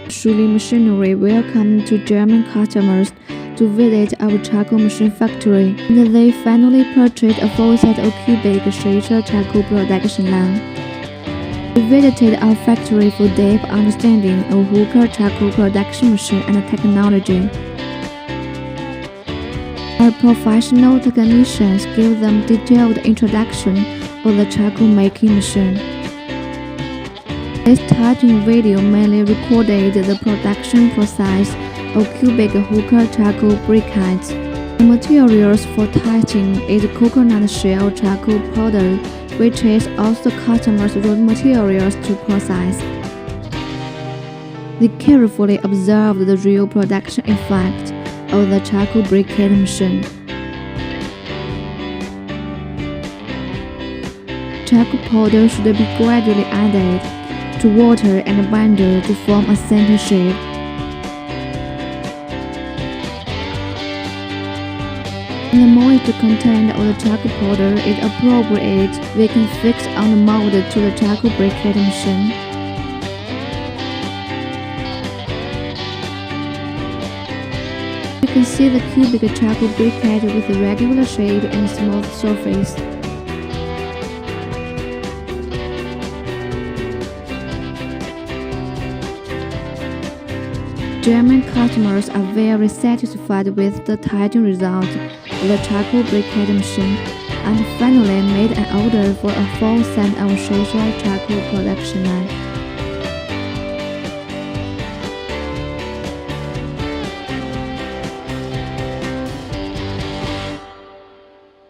Shuliy machinery welcomed to German customers to visit our charcoal machine factory, and they finally purchased a full set of cubic Shisha charcoal production line. We visited our factory for deep understanding of hookah charcoal production machine and technology. Our professional technicians gave them detailed introduction of the charcoal making machine. This touching video mainly recorded the production process of cubic hookah charcoal briquettes. The materials for touching is coconut shell charcoal powder, which is also customers' raw materials to process. They carefully observed the real production effect of the charcoal briquette machine. Charcoal powder should be gradually added to water and binder to form a center shape. When the moisture content of the charcoal powder is appropriate, we can fix on the mold to the charcoal briquette machine. You can see the cubic charcoal briquette with a regular shape and smooth surface. German customers are very satisfied with the touching result of the charcoal briquette machine, and finally made an order for a full set of Shisha charcoal production line.